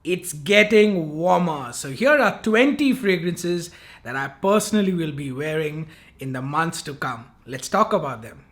it's getting warmer. So here are 20 fragrances that I personally will be wearing in the months to come. Let's talk about them.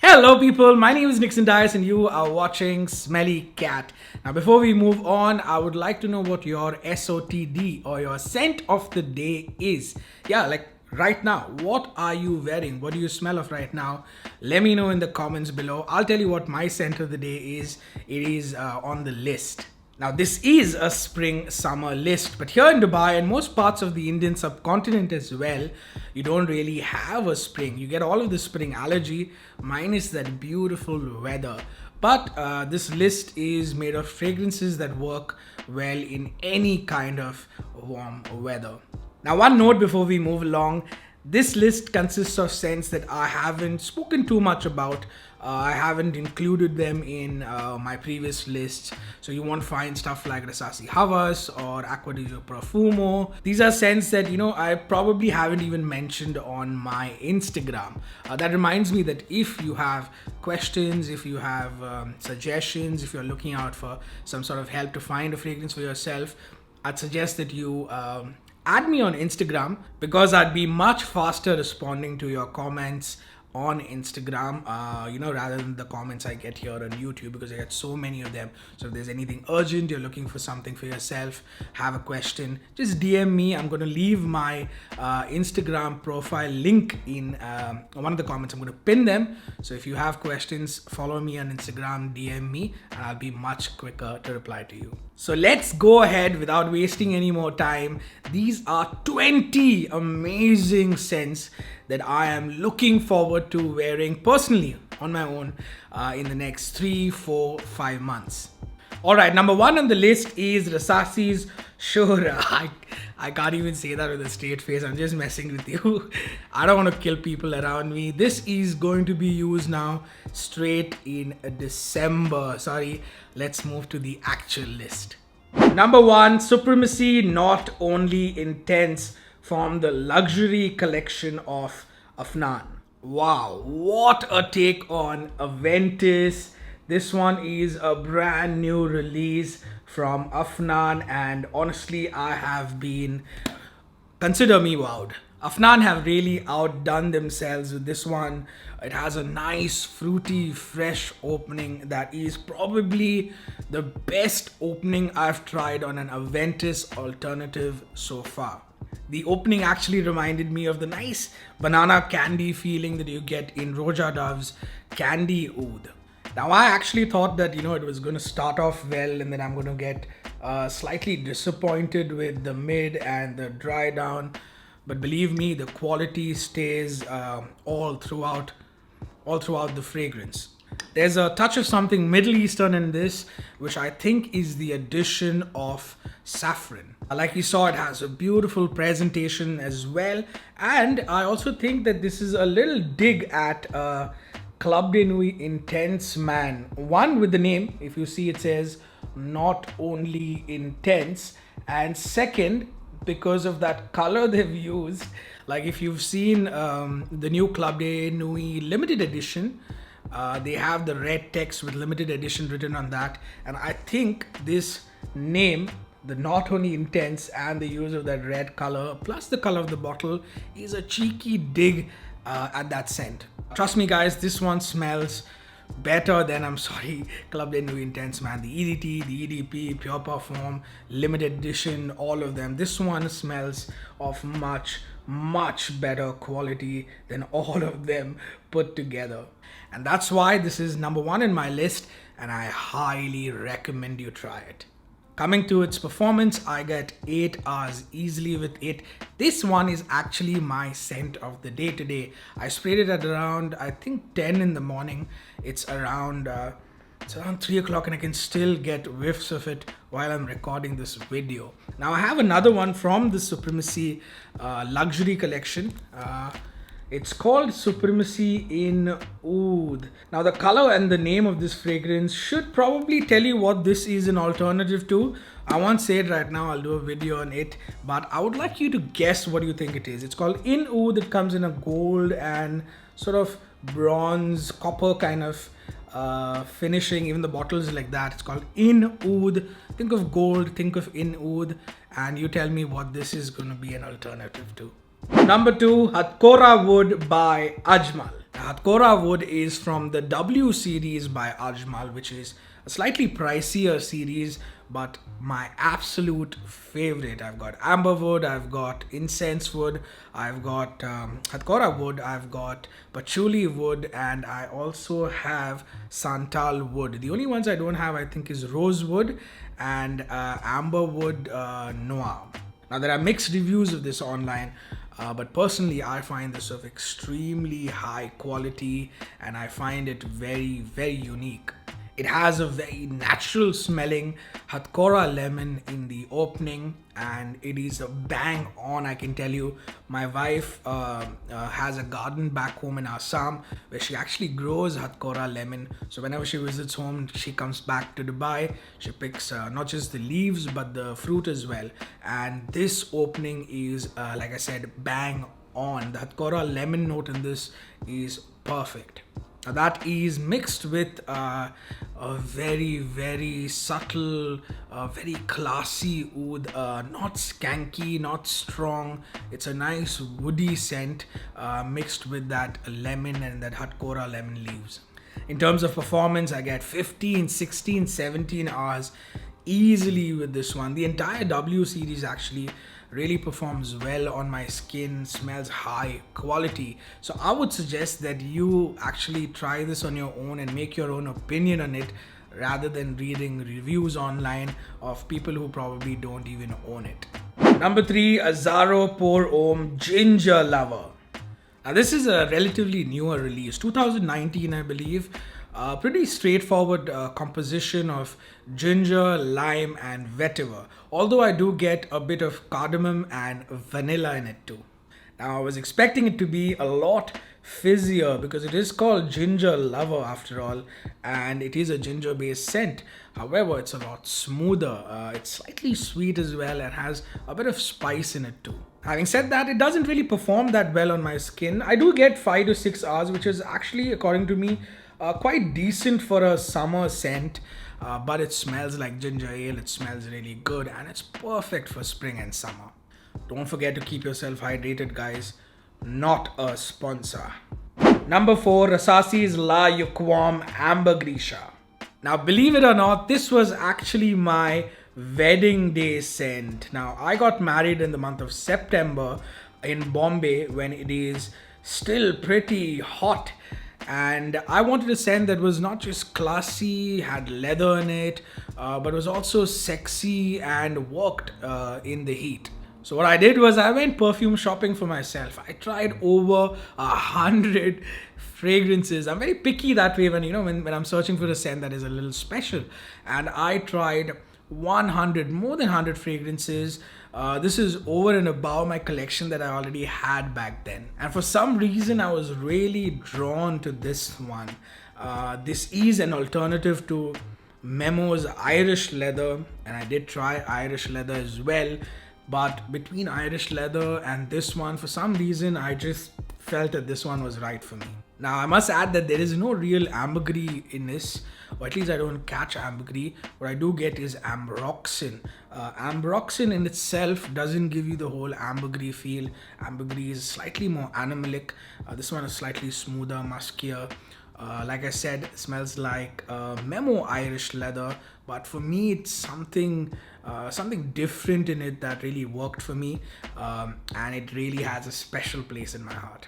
Hello people, my name is Nixon and you are watching Smelly Cat. Now before we move on, I would like to know what your SOTD or your scent of the day is. Yeah, like right now, what are you wearing? What do you smell of right now? Let me know in the comments below. I'll tell you what my scent of the day is. It is on the list. Now this is a spring summer list, but here in Dubai and most parts of the Indian subcontinent as well, you don't really have a spring. You get all of the spring allergy minus that beautiful weather. But this list is made of fragrances that work well in any kind of warm weather. Now one note before we move along, this list consists of scents that I haven't spoken too much about. I haven't included them in my previous lists. So you won't find stuff like Rasasi Havas or Aqua di Profumo. These are scents that, I probably haven't even mentioned on my Instagram. That reminds me that if you have questions, if you have suggestions, if you're looking out for some sort of help to find a fragrance for yourself, I'd suggest that you add me on Instagram, because I'd be much faster responding to your comments on Instagram, rather than the comments I get here on YouTube, because I get so many of them. So if there's anything urgent, you're looking for something for yourself, have a question, just DM me. I'm going to leave my Instagram profile link in one of the comments. I'm going to pin them. So if you have questions, follow me on Instagram, DM me, and I'll be much quicker to reply to you. So let's go ahead without wasting any more time. These are 20 amazing scents that I am looking forward to wearing personally on my own in the next 3, 4, 5 months. Alright, number one on the list is Rasasi's Shura. I can't even say that with a straight face. I'm just messing with you. I don't want to kill people around me. This is going to be used now straight in December. Sorry, let's move to the actual list. Number one, Supremacy Not Only Intense from the luxury collection of Afnan. Wow, what a take on Aventus. This one is a brand new release from Afnan, and honestly, consider me wowed. Afnan have really outdone themselves with this one. It has a nice, fruity, fresh opening that is probably the best opening I've tried on an Aventus alternative so far. The opening actually reminded me of the nice banana candy feeling that you get in Roja Dove's Candy Oud. Now I actually thought that it was going to start off well, and then I'm going to get slightly disappointed with the mid and the dry down. But believe me, the quality stays all throughout the fragrance. There's a touch of something Middle Eastern in this, which I think is the addition of saffron. Like you saw, it has a beautiful presentation as well. And I also think that this is a little dig at Club de Nuit Intense Man. One, with the name, if you see, it says Not Only Intense. And second, because of that color they've used. Like if you've seen the new Club de Nuit limited edition, they have the red text with limited edition written on that. And I think this name, the Not Only Intense, and the use of that red color plus the color of the bottle is a cheeky dig at that scent. Trust me guys, this one smells better than, Club de Nuit Intense Man. The EDT, the EDP, Pure Perfume, limited edition, all of them. This one smells of much, much better quality than all of them put together. And that's why this is number one in my list, and I highly recommend you try it. Coming to its performance, I get 8 hours easily with it. This one is actually my scent of the day today. I sprayed it at around, I think 10 in the morning. It's around 3 o'clock and I can still get whiffs of it while I'm recording this video. Now I have another one from the Supremacy luxury collection. It's called Supremacy in Oud. Now the color and the name of this fragrance should probably tell you what this is an alternative to. I won't say it right now, I'll do a video on it, but I would like you to guess what you think it is. It's called In Oud. It comes in a gold and sort of bronze, copper kind of finishing. Even the bottle is like that. It's called In Oud. Think of gold, think of In Oud, and you tell me what this is going to be an alternative to. Number 2, Hatkora Wood by Ajmal. Hatkora Wood is from the W series by Ajmal, which is a slightly pricier series, but my absolute favorite. I've got amber wood, I've got incense wood, I've got Hatkora wood, I've got patchouli wood, and I also have santal wood. The only ones I don't have, I think, is rosewood and amber wood noir. Now, there are mixed reviews of this online, but personally I find this of extremely high quality and I find it very, very unique. It has a very natural smelling Hatkora lemon in the opening, and it is a bang on, I can tell you. My wife has a garden back home in Assam where she actually grows Hatkora lemon. So whenever she visits home, she comes back to Dubai, she picks not just the leaves but the fruit as well. And this opening is, like I said, bang on. The Hatkora lemon note in this is perfect. Now that is mixed with a very, very subtle, very classy oud, not skanky, not strong. It's a nice woody scent mixed with that lemon and that Hatkora lemon leaves. In terms of performance, I get 15, 16, 17 hours easily with this one. The entire W series actually really performs well on my skin, smells high quality. So I would suggest that you actually try this on your own and make your own opinion on it rather than reading reviews online of people who probably don't even own it. Number 3, Azaro Pour Homme Ginger Lover. Now this is a relatively newer release, 2019 I believe. Pretty straightforward composition of ginger, lime and vetiver. Although I do get a bit of cardamom and vanilla in it too. Now I was expecting it to be a lot fizzier because it is called Ginger Lover after all, and it is a ginger based scent. However, it's a lot smoother. It's slightly sweet as well and has a bit of spice in it too. Having said that, it doesn't really perform that well on my skin. I do get 5 to 6 hours, which is actually, according to me, quite decent for a summer scent, but it smells like ginger ale. It smells really good and it's perfect for spring and summer. Don't forget to keep yourself hydrated, guys. Not a sponsor. Number 4, Rasasi's La Yuquam Amber Grisha. Now, believe it or not, this was actually my wedding day scent. Now, I got married in the month of September in Bombay when it is still pretty hot. And I wanted a scent that was not just classy, had leather in it, but was also sexy and worked in the heat. So what I did was I went perfume shopping for myself. I tried over 100 fragrances. I'm very picky that way when I'm searching for a scent that is a little special. And I tried more than 100 fragrances. This is over and above my collection that I already had back then. And for some reason, I was really drawn to this one. This is an alternative to Memo's Irish Leather, and I did try Irish Leather as well. But between Irish Leather and this one, for some reason, I just felt that this one was right for me. Now, I must add that there is no real ambergris in this, or at least I don't catch ambergris. What I do get is ambroxan. Ambroxan in itself doesn't give you the whole ambergris feel. Ambergris is slightly more animalic. This one is slightly smoother, muskier. Like I said, it smells like Memo Irish Leather, but for me, it's something different in it that really worked for me, and it really has a special place in my heart.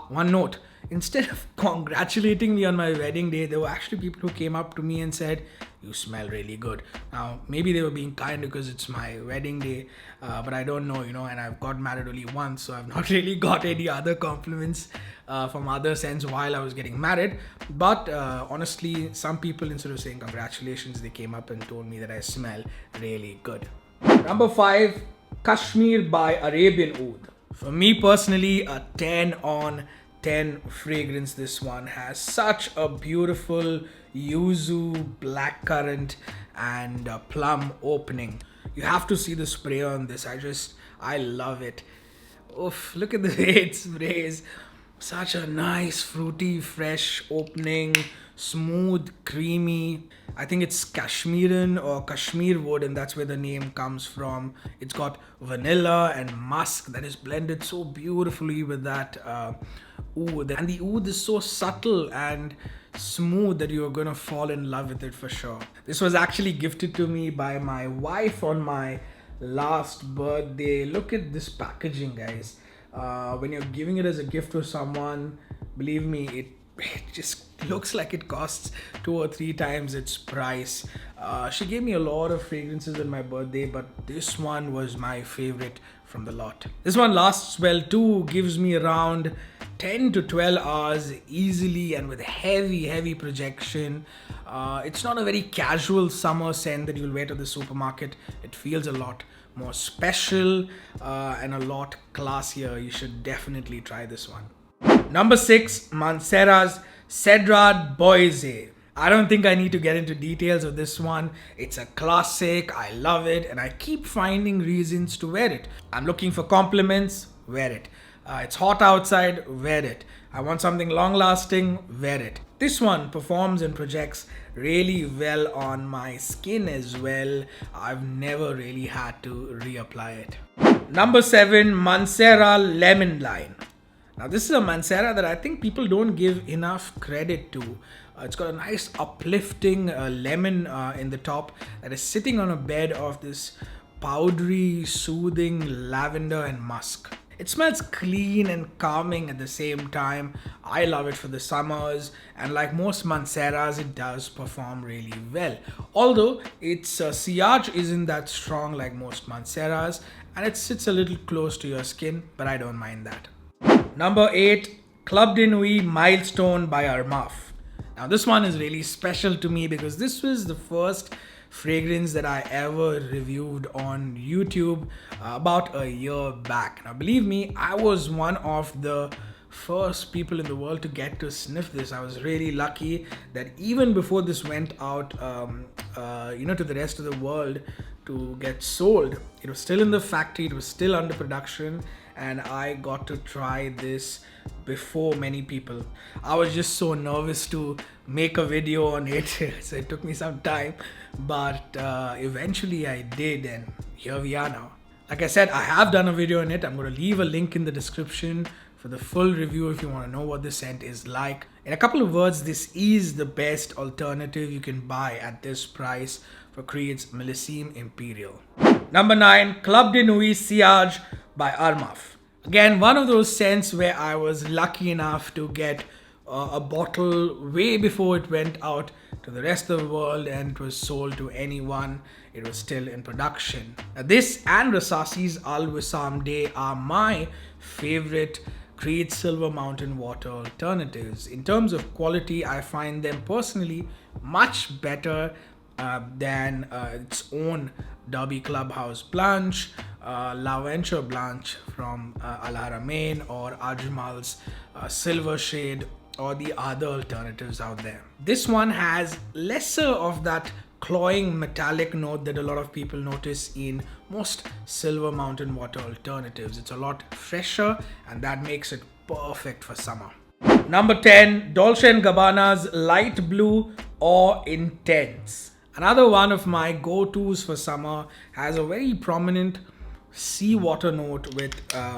One note, instead of congratulating me on my wedding day, there were actually people who came up to me and said, "You smell really good." Now, maybe they were being kind because it's my wedding day, but I don't know, and I've got married only once, so I've not really got any other compliments from other scents while I was getting married. But honestly, some people, instead of saying congratulations, they came up and told me that I smell really good. Number 5, Kashmir by Arabian Oud. For me personally, a 10 on 10 fragrance. This one has such a beautiful yuzu, blackcurrant and plum opening. You have to see the spray on this. I love it. Oof, look at the way it sprays. Such a nice, fruity, fresh opening, smooth, creamy. I think it's Kashmiran or Kashmir wood, and that's where the name comes from. It's got vanilla and musk that is blended so beautifully with that oud. And the oud is so subtle and smooth that you're gonna fall in love with it for sure. This was actually gifted to me by my wife on my last birthday. Look at this packaging, guys. When you're giving it as a gift to someone, believe me, it just looks like it costs 2 or 3 times its price. She gave me a lot of fragrances on my birthday, but this one was my favorite from the lot. This one lasts well too, gives me around 10 to 12 hours easily and with heavy projection. It's not a very casual summer scent that you'll wear to the supermarket. It feels a lot more special and a lot classier. You should definitely try this one. Number 6, Mancera's Cedrat Boise. I don't think I need to get into details of this one. It's a classic, I love it, and I keep finding reasons to wear it. I'm looking for compliments, wear it. It's hot outside, wear it. I want something long lasting, wear it. This one performs and projects really well on my skin as well. I've never really had to reapply it. Number 7, Mancera Lemon Line. Now this is a Mancera that I think people don't give enough credit to. It's got a nice uplifting lemon in the top that is sitting on a bed of this powdery, soothing lavender and musk. It smells clean and calming at the same time. I love it for the summers, and like most Manceras, it does perform really well. Although its sillage isn't that strong like most Manceras, and it sits a little close to your skin, but I don't mind that. Number 8, Club de Nuit Milestone by Armaf. Now this one is really special to me because this was the first fragrance that I ever reviewed on YouTube about a year back. Now believe me, I was one of the first people in the world to get to sniff this. I was really lucky that even before this went out to the rest of the world to get sold, it was still in the factory, it was still under production, and I got to try this before many people. I was just so nervous to make a video on it, so it took me some time, but eventually I did, and here we are now. Like I said, I have done a video on it. I'm going to leave a link in the description for the full review if you want to know what the scent is like. In a couple of words, this is the best alternative you can buy at this price for Creed's Millésime Imperial. Number 9, Club de Nuit Sillage by Armaf. Again, one of those scents where I was lucky enough to get a bottle way before it went out to the rest of the world and it was sold to anyone. It was still in production. Now, this and Rasasi's Al Wissam Day are my favorite Creed Silver Mountain Water alternatives. In terms of quality, I find them personally much better than its own Derby Clubhouse Blanche, La Venture Blanche from Al Haramain, or Ajmal's Silver Shade, or the other alternatives out there. This one has lesser of that cloying metallic note that a lot of people notice in most Silver Mountain Water alternatives. It's a lot fresher, and that makes it perfect for summer. Number 10, Dolce & Gabbana's Light Blue or Intense. Another one of my go-tos for summer, has a very prominent seawater note with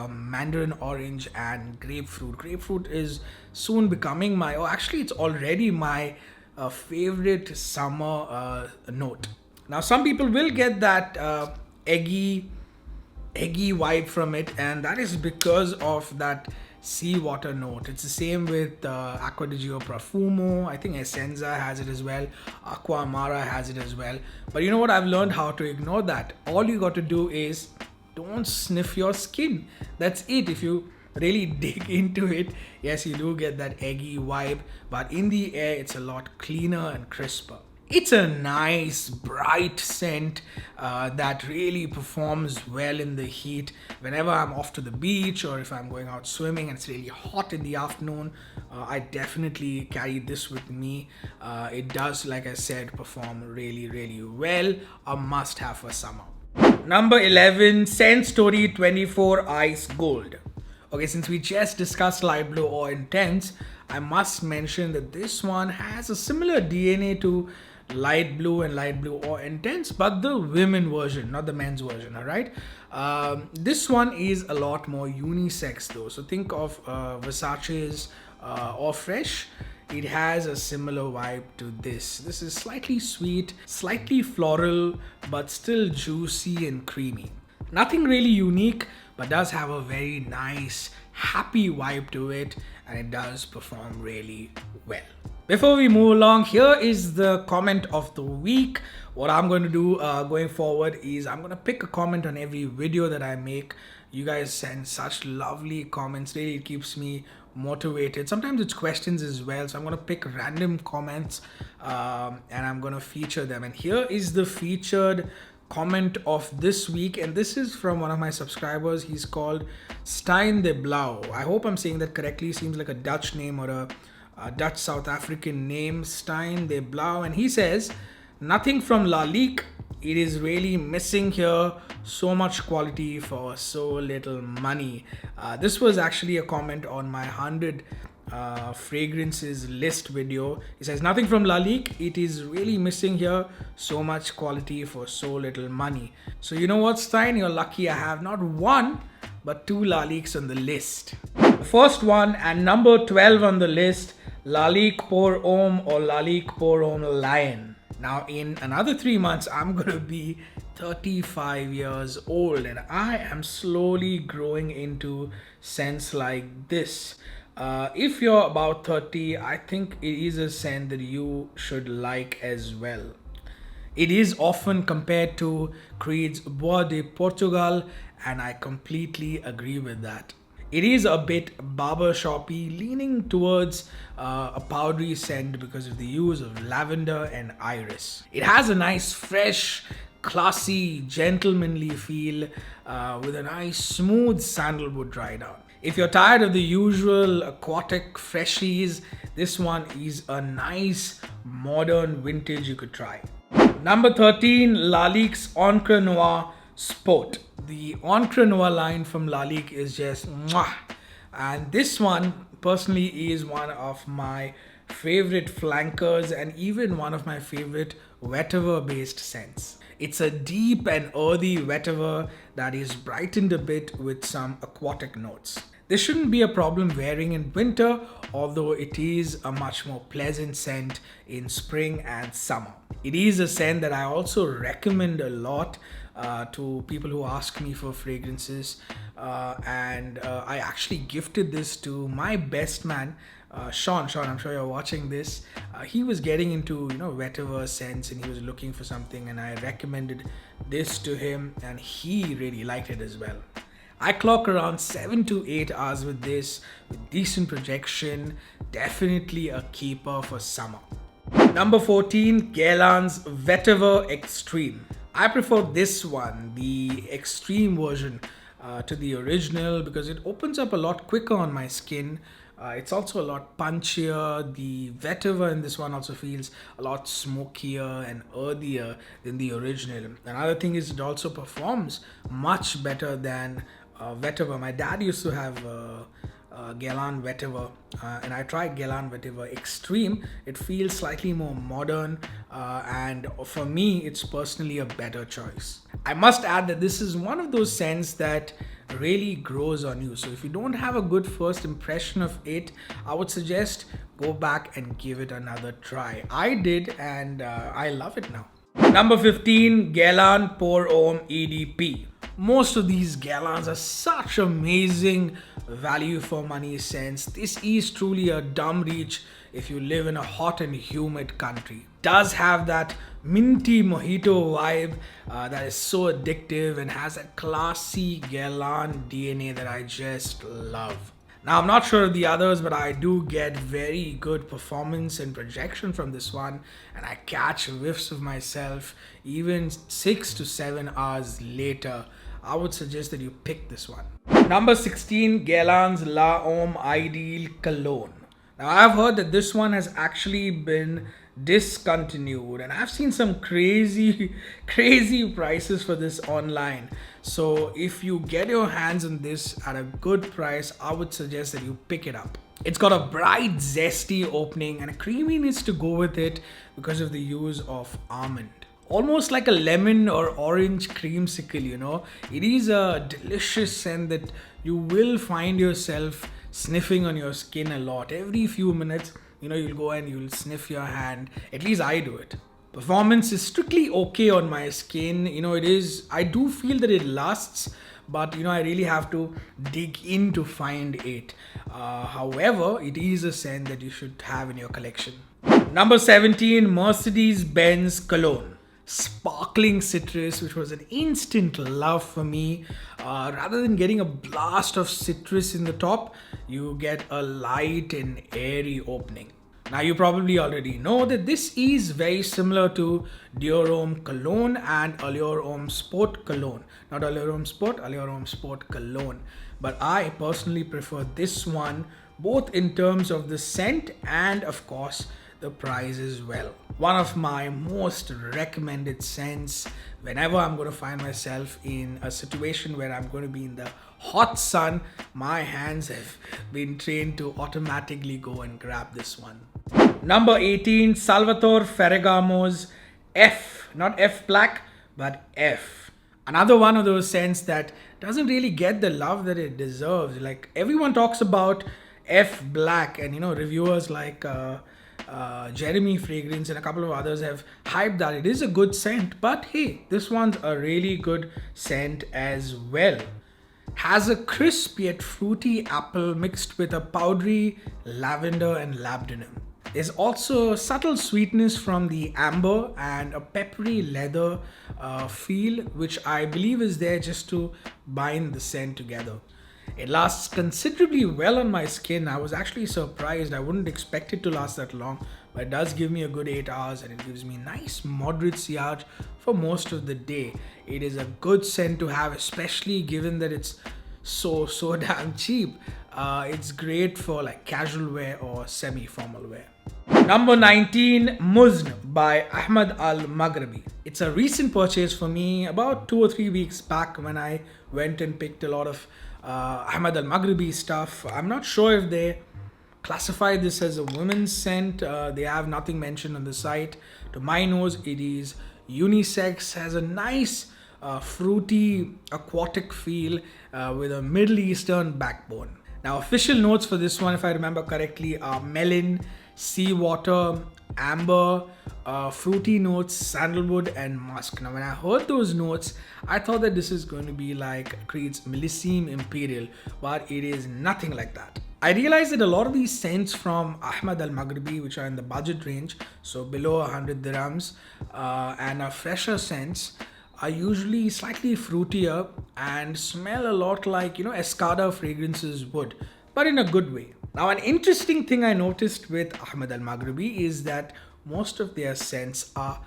mandarin orange and grapefruit. Grapefruit is soon becoming it's already my favorite summer note. Now some people will get that eggy vibe from it, and that is because of that seawater note. It's the same with Acqua di Gio Profumo. I think Essenza has it as well. Acqua Amara has it as well. But you know what? I've learned how to ignore that. All you got to do is don't sniff your skin. That's it. If you really dig into it, yes, you do get that eggy vibe, but in the air, it's a lot cleaner and crisper. It's a nice, bright scent that really performs well in the heat. Whenever I'm off to the beach or if I'm going out swimming and it's really hot in the afternoon, I definitely carry this with me. It does, like I said, perform really well. A must-have for summer. Number 11, Scent Story 24 Ice Gold. Okay, since we just discussed light blue or intense, I must mention that this one has a similar DNA to light blue and light blue or intense, but the women version, not the men's version. All right. This one is a lot more unisex though. So think of Versace's or Fresh. It has a similar vibe to this. This is slightly sweet, slightly floral, but still juicy and creamy. Nothing really unique, but does have a very nice, happy vibe to it, and it does perform really well. Before we move along, here is the comment of the week. What I'm going to do going forward is I'm going to pick a comment on every video that I make. You guys send such lovely comments. Really, it keeps me motivated. Sometimes it's questions as well. So I'm going to pick random comments and I'm going to feature them. And here is the featured comment of this week, and this is from one of my subscribers. He's called Stein de Blau. I hope I'm saying that correctly. Seems like a Dutch name or a Dutch South African name, Stein de Blau. And he says, nothing from Lalique. It is really missing here. So much quality for so little money. This was actually a comment on my 100 fragrances list video. He says, nothing from Lalique. It is really missing here. So much quality for so little money. So you know what, Stein? You're lucky I have not one, but 2 Laliques on the list. The first one and number 12 on the list, Lalique Pour Homme or Lalique Pour Homme Lion. Now in another 3 months, I'm going to be 35 years old and I am slowly growing into scents like this. If you're about 30, I think it is a scent that you should like as well. It is often compared to Creed's Bois de Portugal, and I completely agree with that. It is a bit barbershoppy, leaning towards a powdery scent because of the use of lavender and iris. It has a nice, fresh, classy, gentlemanly feel with a nice, smooth sandalwood dry down. If you're tired of the usual aquatic freshies, this one is a nice, modern vintage you could try. Number 13, Lalique's Encre Noir Sport. The Encre Noir line from Lalique is just mwah. And this one personally is one of my favorite flankers and even one of my favorite vetiver based scents. It's a deep and earthy vetiver that is brightened a bit with some aquatic notes. This shouldn't be a problem wearing in winter, although it is a much more pleasant scent in spring and summer. It is a scent that I also recommend a lot to people who ask me for fragrances, and I actually gifted this to my best man, Sean, I'm sure you're watching this. He was getting into vetiver scents and he was looking for something, and I recommended this to him and he really liked it as well. I clock around 7 to 8 hours with this, with decent projection. Definitely a keeper for summer. Number 14, Guerlain's Vetiver Extreme. I prefer this one, the extreme version, to the original because it opens up a lot quicker on my skin. It's also a lot punchier. The vetiver in this one also feels a lot smokier and earthier than the original. Another thing is it also performs much better than vetiver. My dad used to have Guerlain vetiver and I tried Guerlain vetiver Extreme. It feels slightly more modern and for me it's personally a better choice. I must add that this is one of those scents that really grows on you. So if you don't have a good first impression of it, I would suggest go back and give it another try. I did and I love it now. Number 15, Guerlain Pour Homme EDP. Most of these Guerlains are such amazing value for money scents. This is truly a dumb reach if you live in a hot and humid country. Does have that minty mojito vibe that is so addictive and has a classy Guerlain DNA that I just love. Now I'm not sure of the others, but I do get very good performance and projection from this one, and I catch whiffs of myself even 6 to 7 hours later. I would suggest that you pick this one. Number 16, Guerlain's La Homme Ideal Cologne. Now, I've heard that this one has actually been discontinued, and I've seen some crazy, crazy prices for this online. So, if you get your hands on this at a good price, I would suggest that you pick it up. It's got a bright, zesty opening and a creaminess to go with it because of the use of almond. Almost like a lemon or orange creamsicle, you know. It is a delicious scent that you will find yourself sniffing on your skin a lot. Every few minutes, you know, you'll go and you'll sniff your hand. At least I do it. Performance is strictly okay on my skin. You know, it is, I do feel that it lasts, but you know, I really have to dig in to find it. However, it is a scent that you should have in your collection. Number 17, Mercedes-Benz Cologne. Sparkling citrus, which was an instant love for me. Rather than getting a blast of citrus in the top, you get a light and airy opening. Now, you probably already know that this is very similar to Dior Homme Cologne and Allure Homme Sport Cologne. Not Allure Homme Sport, Allure Homme Sport Cologne. But I personally prefer this one, both in terms of the scent and, of course, the price as well. One of my most recommended scents whenever I'm going to find myself in a situation where I'm going to be in the hot sun. My hands have been trained to automatically go and grab this one. Number 18, Salvatore Ferragamo's F, not F Black, but F. Another one of those scents that doesn't really get the love that it deserves. Like, everyone talks about F Black, and you know, reviewers like Jeremy Fragrance and a couple of others have hyped that it is a good scent, but hey, this one's a really good scent as well. Has a crisp yet fruity apple mixed with a powdery lavender and labdanum. There's also subtle sweetness from the amber and a peppery leather feel, which I believe is there just to bind the scent together. It lasts considerably well on my skin. I was actually surprised. I wouldn't expect it to last that long, but it does give me a good 8 hours and it gives me nice moderate sillage for most of the day. It is a good scent to have, especially given that it's so damn cheap. It's great for like casual wear or semi-formal wear. Number 19, Muzn by Ahmad Al-Maghrabi. It's a recent purchase for me, about 2 or 3 weeks back when I went and picked a lot of Ahmad Al-Maghrabi stuff. I'm not sure if they classify this as a women's scent. They have nothing mentioned on the site. To my nose, it is unisex, has a nice fruity aquatic feel with a Middle Eastern backbone. Now, official notes for this one, if I remember correctly, are melon, seawater, amber, fruity notes, sandalwood, and musk. Now, when I heard those notes, I thought that this is going to be like Creed's Millésime Imperial, but it is nothing like that. I realized that a lot of these scents from Ahmad Al-Maghrabi, which are in the budget range, so below 100 dirhams, and are fresher scents, are usually slightly fruitier and smell a lot like, you know, Escada fragrances would, but in a good way. Now, an interesting thing I noticed with Ahmad Al-Maghrabi is that most of their scents are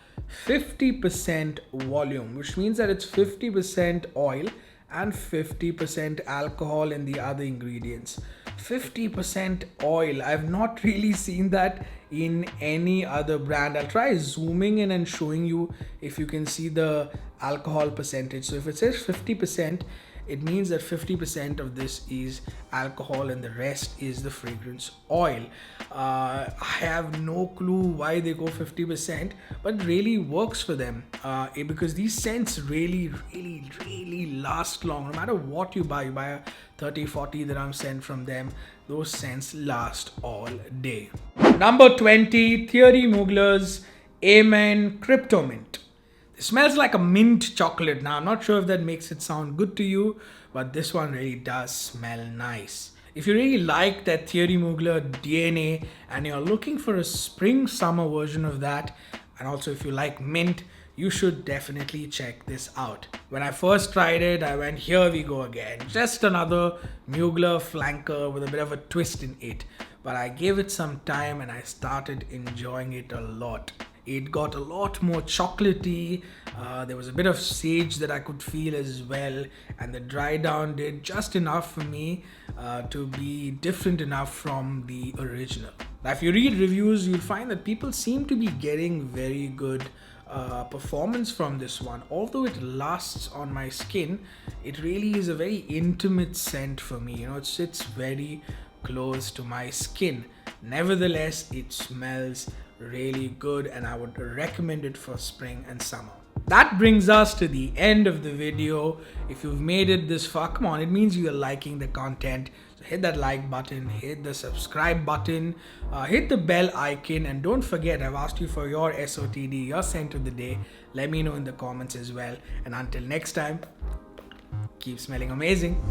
50% volume, which means that it's 50% oil and 50% alcohol in the other ingredients. 50% oil. I've not really seen that in any other brand. I'll try zooming in and showing you if you can see the alcohol percentage. So if it says 50%, it means that 50% of this is alcohol and the rest is the fragrance oil. I have no clue why they go 50%, but it really works for them because these scents really last long. No matter what you buy a 30-40 dirham scent from them, those scents last all day. Number 20, Thierry Mugler's Amen Crypto Mint. It smells like a mint chocolate. Now, I'm not sure if that makes it sound good to you, but this one really does smell nice. If you really like that Thierry Mugler DNA and you're looking for a spring-summer version of that, and also if you like mint, you should definitely check this out. When I first tried it, I went, here we go again. Just another Mugler flanker with a bit of a twist in it. But I gave it some time and I started enjoying it a lot. It got a lot more chocolatey. There was a bit of sage that I could feel as well, and the dry down did just enough for me to be different enough from the original. Now, if you read reviews, you'll find that people seem to be getting very good performance from this one. Although it lasts on my skin, it really is a very intimate scent for me. You know, it sits very close to my skin. Nevertheless, it smells really good, and I would recommend it for spring and summer. That brings us to the end of the video. If you've made it this far, come on, it means you're liking the content. So hit that like button, hit the subscribe button, hit the bell icon, and don't forget, I've asked you for your SOTD, your scent of the day. Let me know in the comments as well. And until next time, keep smelling amazing.